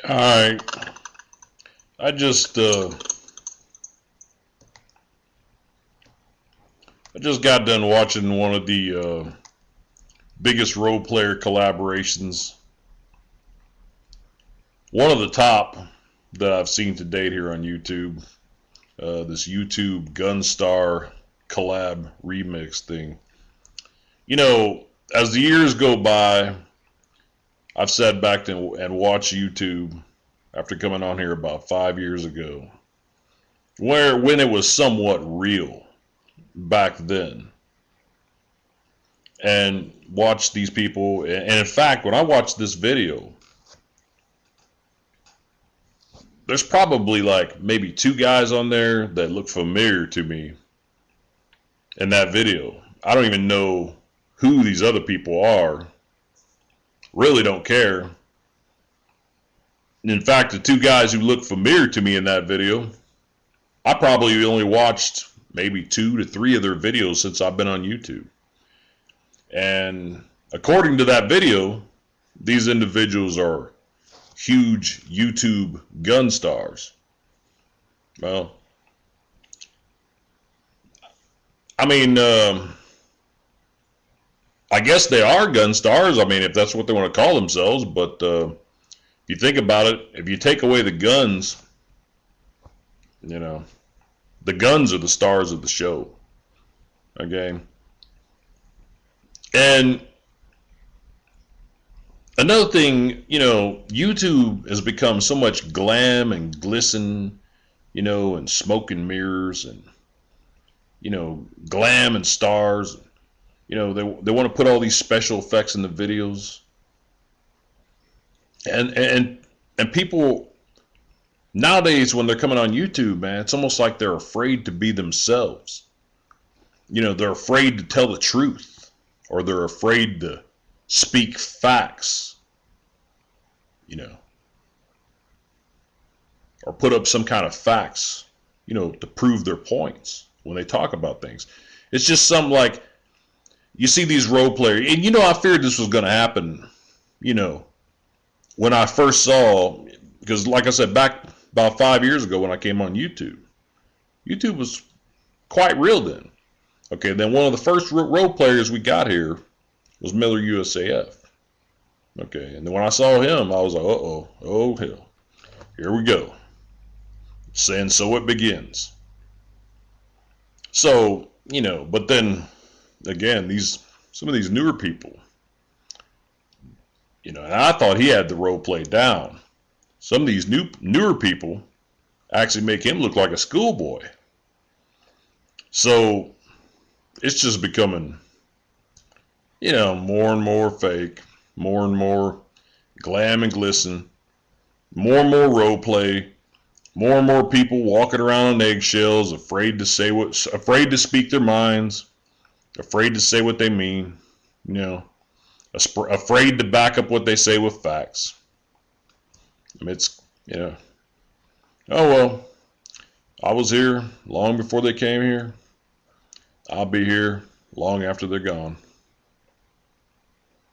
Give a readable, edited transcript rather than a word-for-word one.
All right, I just got done watching one of the biggest role player collaborations, one of the top that I've seen to date here on YouTube. This YouTube Gunstar collab remix thing. You know, as the years go by, I've sat back and watched YouTube after coming on here about 5 years ago, when it was somewhat real back then, and watched these people. And in fact, when I watched this video, there's probably like maybe two guys on there that look familiar to me in that video. I don't even know who these other people are. Really don't care. In fact, the two guys who look familiar to me in that video, I probably only watched maybe 2 to 3 of their videos since I've been on YouTube. And according to that video, these individuals are huge YouTube gun stars. Well, I mean, I guess they are gun stars. I mean, if that's what they want to call themselves. But if you think about it, if you take away the guns, you know, the guns are the stars of the show. Okay. And another thing, YouTube has become so much glam and glisten, and smoke and mirrors and, glam and stars. They want to put all these special effects in the videos. And people nowadays, when they're coming on YouTube, man, it's almost like they're afraid to be themselves. They're afraid to tell the truth, or they're afraid to speak facts, or put up some kind of facts, to prove their points when they talk about things. It's just something like, you see these role players, and I feared this was going to happen, when I first saw, because like I said, back about 5 years ago when I came on YouTube, YouTube was quite real then. Okay, then one of the first role players we got here was Miller USAF. Okay, and then when I saw him, I was like, oh hell, here we go. And so it begins. So, but then again, some of these newer people, and I thought he had the role play down. Some of these newer people actually make him look like a schoolboy. So it's just becoming, more and more fake, more and more glam and glisten, more and more role play, more and more people walking around on eggshells, afraid to speak their minds, afraid to say what they mean, afraid to back up what they say with facts. I mean, it's, oh well, I was here long before they came here. I'll be here long after they're gone.